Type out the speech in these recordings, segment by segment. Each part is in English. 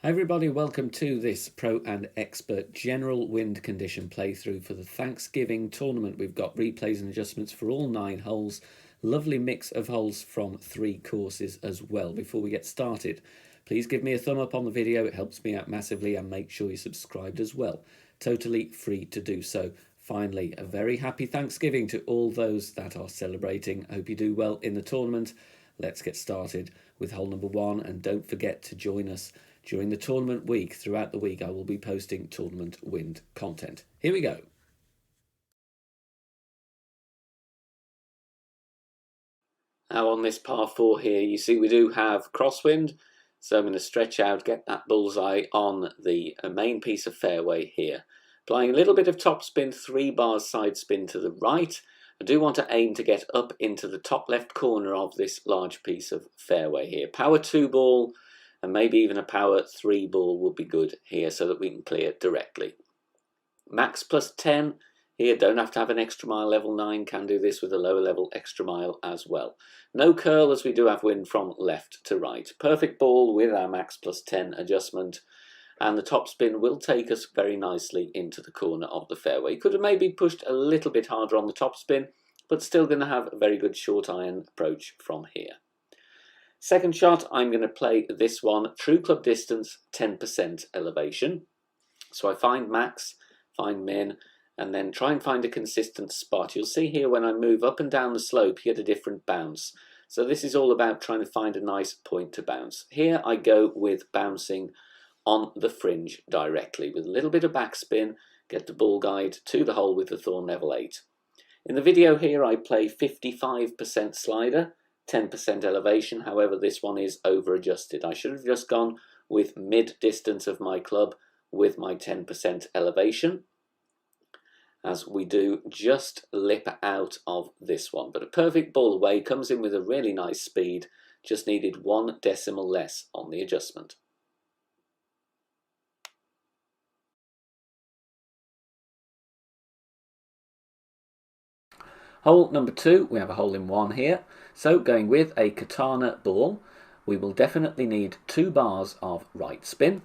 Hi everybody, welcome to this Pro and Expert General Wind Condition playthrough for the Thanksgiving tournament. We've got replays and adjustments for all 9 holes. Lovely mix of holes from 3 courses as well. Before we get started, please give me a thumb up on the video. It helps me out massively, and make sure you're subscribed as well. Totally free to do so. Finally, a very happy Thanksgiving to all those that are celebrating. I hope you do well in the tournament. Let's get started with hole number 1, and don't forget to join us during the tournament week. Throughout the week I will be posting tournament wind content. Here we go. Now on this par 4 here, you see we do have crosswind, so I'm going to stretch out, get that bullseye on the main piece of fairway here. Applying a little bit of topspin, 3 bars side spin to the right. I do want to aim to get up into the top left corner of this large piece of fairway here. Power 2 ball and maybe even a power 3 ball would be good here so that we can clear directly. Max plus 10 here, don't have to have an extra mile. Level 9 can do this with a lower level extra mile as well. No curl, as we do have wind from left to right. Perfect ball with our max plus 10 adjustment, and the top spin will take us very nicely into the corner of the fairway. Could have maybe pushed a little bit harder on the top spin, but still going to have a very good short iron approach from here. Second shot, I'm going to play this one true club distance, 10% elevation. So I find max, find min, and then try and find a consistent spot. You'll see here when I move up and down the slope, you get a different bounce. So this is all about trying to find a nice point to bounce. Here I go with bouncing on the fringe directly with a little bit of backspin, get the ball guide to the hole with the Thorn level 8. In the video here I play 55% slider, 10% elevation. However, this one is over adjusted. I should have just gone with mid distance of my club with my 10% elevation, as we do just lip out of this one. But a perfect ball away, comes in with a really nice speed, just needed 1 decimal less on the adjustment. Hole number 2, we have a hole in 1 here. So going with a katana ball, we will definitely need 2 bars of right spin.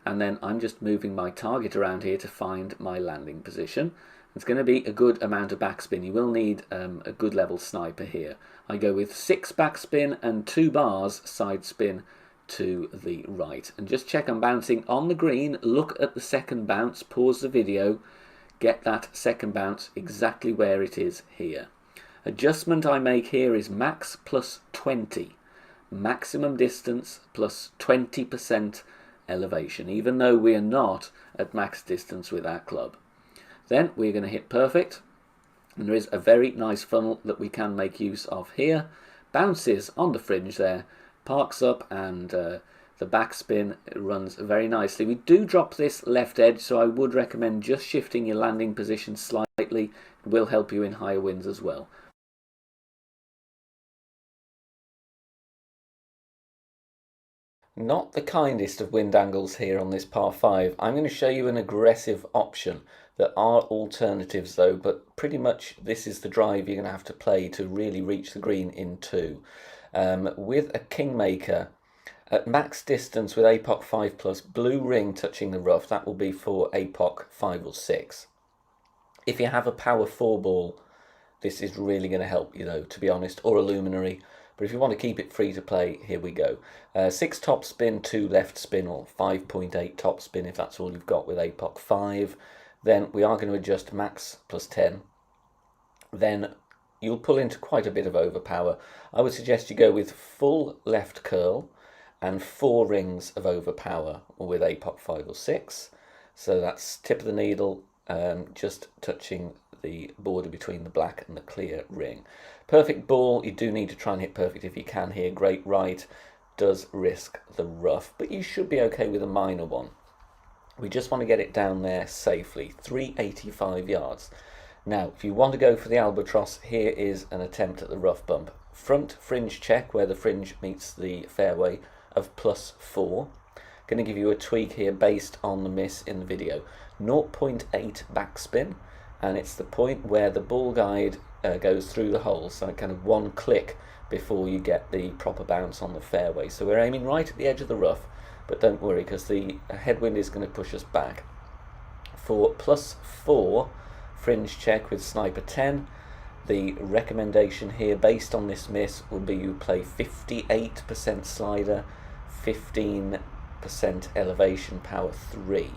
And then I'm just moving my target around here to find my landing position. It's going to be a good amount of backspin. You will need a good level sniper here. I go with 6 backspin and 2 bars side spin to the right. And just check I'm bouncing on the green. Look at the second bounce, pause the video, get that second bounce exactly where it is here. Adjustment I make here is max plus 20. Maximum distance plus 20% elevation, even though we are not at max distance with our club. Then we're going to hit perfect, and there is a very nice funnel that we can make use of here. Bounces on the fringe there, parks up, and the backspin runs very nicely. We do drop this left edge, so I would recommend just shifting your landing position slightly. It will help you in higher winds as well. Not the kindest of wind angles here on this par 5. I'm going to show you an aggressive option. There are alternatives though, but pretty much this is the drive you're going to have to play to really reach the green in 2. With a Kingmaker at max distance with APOC 5 plus, blue ring touching the rough, that will be for APOC 5 or 6. If you have a power 4 ball, this is really going to help you though, to be honest, or a luminary. But if you want to keep it free to play, here we go. 6 top spin, 2 left spin, or 5.8 top spin if that's all you've got with APOC 5. Then we are going to adjust max plus 10. Then you'll pull into quite a bit of overpower. I would suggest you go with full left curl and 4 rings of overpower with APOC 5 or 6. So that's tip of the needle, just touching the border between the black and the clear ring. Perfect ball, you do need to try and hit perfect if you can here. Great right, does risk the rough, but you should be okay with a minor one. We just want to get it down there safely, 385 yards. Now, if you want to go for the albatross, here is an attempt at the rough bump. Front fringe check, where the fringe meets the fairway, of plus 4. Going to give you a tweak here based on the miss in the video. 0.8 backspin, and it's the point where the ball guide goes through the hole, so kind of 1 click before you get the proper bounce on the fairway. So we're aiming right at the edge of the rough, but don't worry because the headwind is going to push us back. For +4 fringe check with sniper 10, the recommendation here based on this miss would be you play 58% slider, 15% elevation, power 3.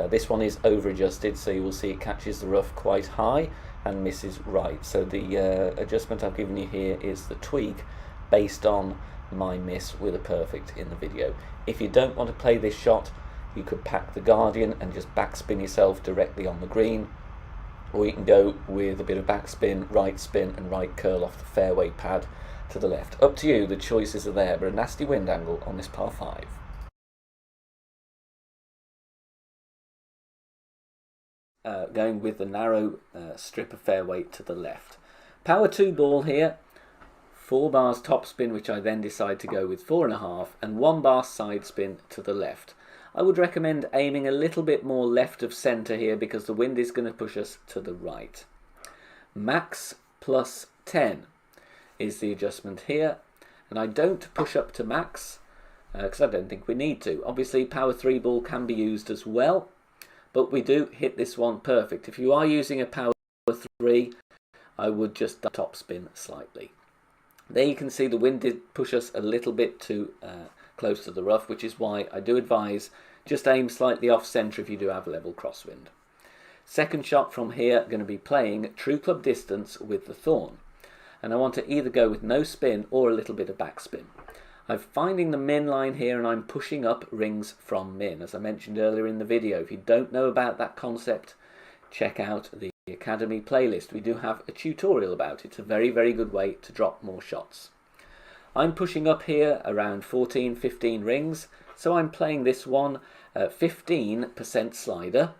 This one is over adjusted, so you will see it catches the rough quite high and misses right. So the adjustment I've given you here is the tweak based on my miss with a perfect in the video. If you don't want to play this shot, you could pack the Guardian and just backspin yourself directly on the green, or you can go with a bit of backspin, right spin and right curl off the fairway pad to the left. Up to you, the choices are there, but a nasty wind angle on this par 5. Going with the narrow strip of fairway to the left. Power 2 ball here, 4 bars top spin, which I then decide to go with 4.5, and 1 bar side spin to the left. I would recommend aiming a little bit more left of centre here because the wind is going to push us to the right. Max plus 10 is the adjustment here, and I don't push up to max because I don't think we need to. Obviously power 3 ball can be used as well, but we do hit this one perfect. If you are using a power 3, I would just top spin slightly. There you can see the wind did push us a little bit too close to the rough, which is why I do advise just aim slightly off centre if you do have level crosswind. Second shot from here, going to be playing true club distance with the Thorn, and I want to either go with no spin or a little bit of backspin. I'm finding the min line here and I'm pushing up rings from min, as I mentioned earlier in the video. If you don't know about that concept, check out the Academy playlist. We do have a tutorial about it. It's a very, very good way to drop more shots. I'm pushing up here around 14-15 rings, so I'm playing this one 15% slider,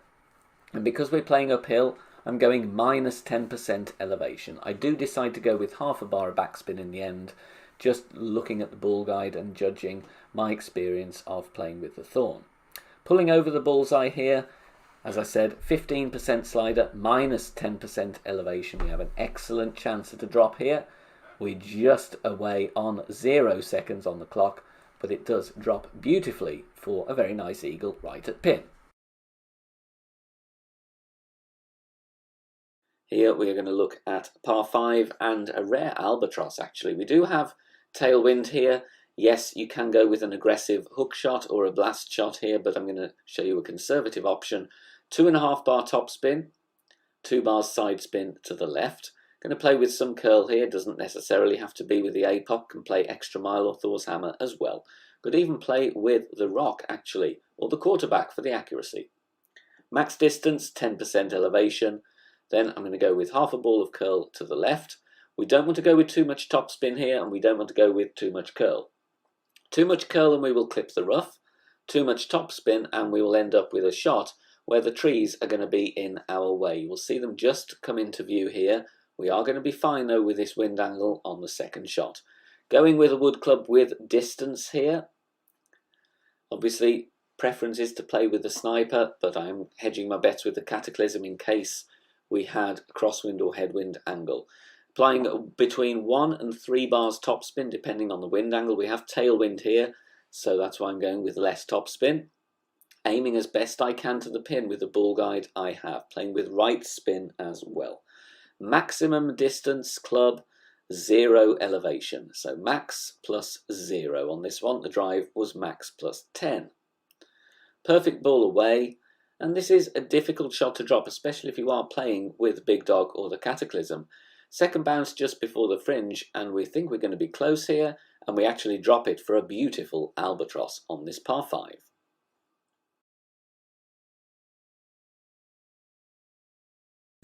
and because we're playing uphill, I'm going minus 10% elevation. I do decide to go with half a bar of backspin in the end, just looking at the ball guide and judging my experience of playing with the Thorn. Pulling over the bullseye here, as I said, 15% slider, minus 10% elevation. We have an excellent chance at a drop here. We're just away on 0 seconds on the clock, but it does drop beautifully for a very nice eagle right at pin. Here we are going to look at par 5 and a rare albatross actually. We do have tailwind here. Yes, you can go with an aggressive hook shot or a blast shot here, but I'm going to show you a conservative option. 2.5 bar top spin, 2 bars side spin to the left. Going to play with some curl here, doesn't necessarily have to be with the APOC, can play extra mile or Thor's hammer as well. Could even play with the rock actually, or the quarterback for the accuracy. Max distance, 10% elevation. Then I'm going to go with half a ball of curl to the left. We don't want to go with too much top spin here, and we don't want to go with too much curl. Too much curl and we will clip the rough. Too much top spin and we will end up with a shot where the trees are going to be in our way. You will see them just come into view here. We are going to be fine though with this wind angle on the second shot. Going with a wood club with distance here. Obviously preference is to play with the sniper, but I'm hedging my bets with the Cataclysm in case we had a crosswind or headwind angle. Applying between 1 and 3 bars topspin depending on the wind angle. We have tailwind here, so that's why I'm going with less topspin. Aiming as best I can to the pin with the ball guide I have. Playing with right spin as well. Maximum distance club, 0 elevation. So max plus 0 on this one. The drive was max plus 10. Perfect ball away. And this is a difficult shot to drop, especially if you are playing with Big Dog or the Cataclysm. Second bounce just before the fringe, and we think we're going to be close here, and we actually drop it for a beautiful albatross on this par 5.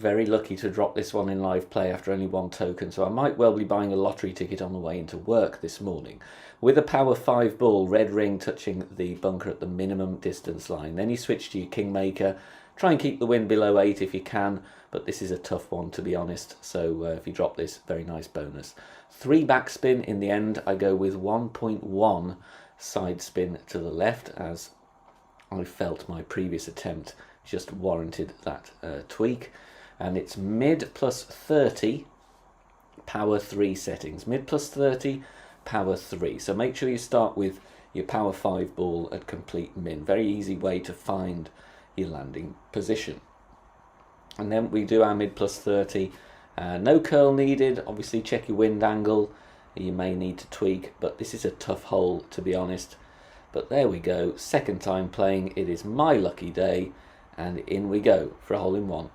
Very lucky to drop this one in live play after only 1 token, so I might well be buying a lottery ticket on the way into work this morning. With a power 5 ball, red ring touching the bunker at the minimum distance line. Then you switch to your Kingmaker. Try and keep the wind below 8 if you can, but this is a tough one to be honest, so if you drop this, very nice bonus. 3 backspin in the end. I go with 1.1 side spin to the left, as I felt my previous attempt just warranted that tweak. And it's mid plus 30, power 3 settings. Mid plus 30, power 3. So make sure you start with your power 5 ball at complete min. Very easy way to find your landing position. And then we do our mid plus 30. No curl needed. Obviously check your wind angle. You may need to tweak, but this is a tough hole, to be honest. But there we go, second time playing. It is my lucky day, and in we go for a hole in one.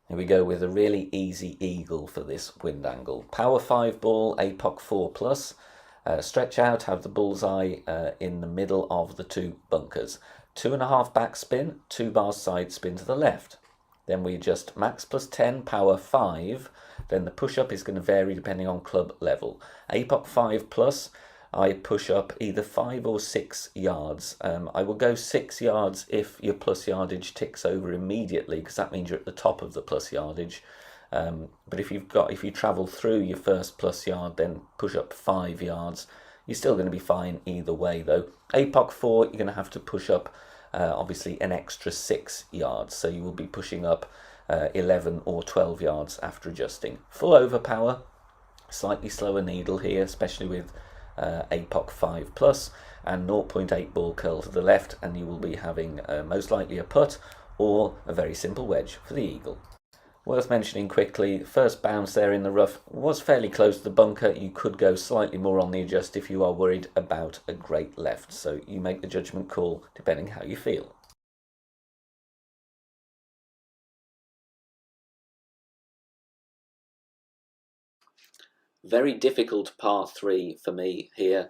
Here we go with a really easy eagle for this wind angle. Power 5 ball, APOC 4 plus. Stretch out, have the bullseye in the middle of the two bunkers. 2.5 backspin, 2 bars side spin to the left. Then we adjust max plus 10, power 5. Then the push-up is going to vary depending on club level. APOC 5 plus, I push up either 5 or 6 yards. I will go 6 yards if your plus yardage ticks over immediately, because that means you're at the top of the plus yardage. But if you travel through your first plus yard, then push up 5 yards. You're still going to be fine either way, though. APOC 4, you're going to have to push up obviously an extra 6 yards, so you will be pushing up 11 or 12 yards after adjusting. Full overpower, slightly slower needle here, especially with APOC 5 plus, and 0.8 ball curl to the left, and you will be having most likely a putt or a very simple wedge for the eagle. Worth mentioning quickly, first bounce there in the rough was fairly close to the bunker. You could go slightly more on the adjust if you are worried about a great left, so you make the judgment call depending how you feel. Very difficult par 3 for me here.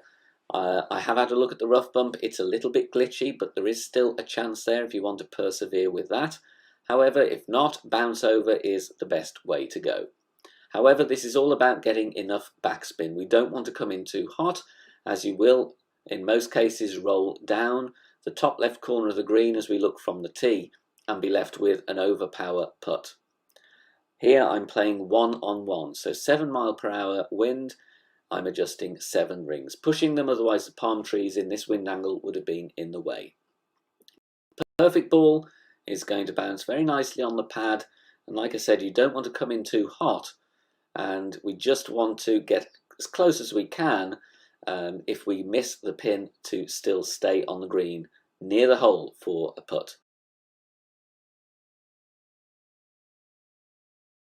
I have had a look at the rough bump. It's a little bit glitchy, but there is still a chance there if you want to persevere with that. However, if not, bounce over is the best way to go. However, this is all about getting enough backspin. We don't want to come in too hot, as you will, in most cases, roll down the top left corner of the green as we look from the tee and be left with an overpower putt. Here I'm playing 1-on-1, so 7 mile per hour wind. I'm adjusting 7 rings, pushing them, otherwise the palm trees in this wind angle would have been in the way. Perfect ball is going to bounce very nicely on the pad, and like I said, you don't want to come in too hot, and we just want to get as close as we can if we miss the pin to still stay on the green near the hole for a putt.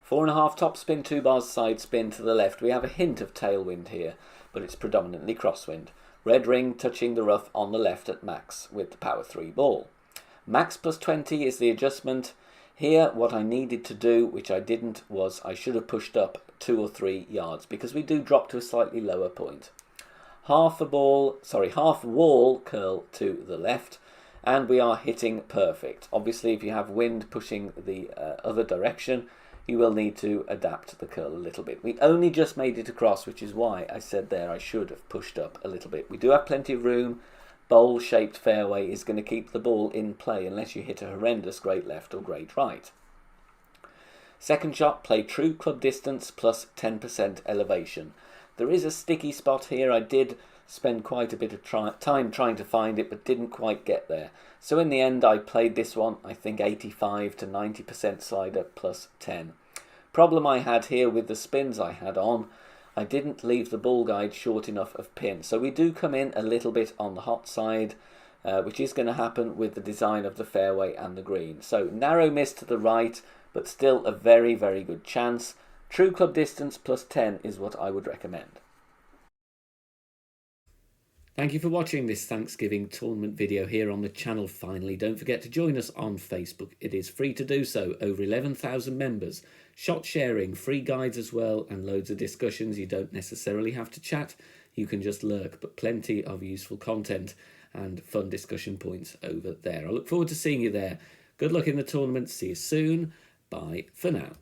4.5 top spin, 2 bars side spin to the left. We have a hint of tailwind here, but it's predominantly crosswind. Red ring touching the rough on the left at max with the power 3 ball. Max plus 20 is the adjustment. Here what I needed to do, which I didn't, was I should have pushed up 2 or 3 yards because we do drop to a slightly lower point. Half wall curl to the left, and we are hitting perfect. Obviously if you have wind pushing the other direction, you will need to adapt the curl a little bit. We only just made it across, which is why I said there I should have pushed up a little bit. We do have plenty of room. Bowl-shaped fairway is going to keep the ball in play unless you hit a horrendous great left or great right. Second shot, play true club distance plus 10% elevation. There is a sticky spot here. I did spend quite a bit of time trying to find it, but didn't quite get there. So in the end, I played this one, I think 85 to 90% slider plus 10. Problem I had here with the spins I had on, I didn't leave the ball guide short enough of pin. So we do come in a little bit on the hot side, which is going to happen with the design of the fairway and the green. So narrow miss to the right, but still a very, very good chance. True club distance plus 10 is what I would recommend. Thank you for watching this Thanksgiving tournament video here on the channel finally. Don't forget to join us on Facebook. It is free to do so. Over 11,000 members. Shot sharing, free guides as well, and loads of discussions. You don't necessarily have to chat. You can just lurk, but plenty of useful content and fun discussion points over there. I look forward to seeing you there. Good luck in the tournament. See you soon. Bye for now.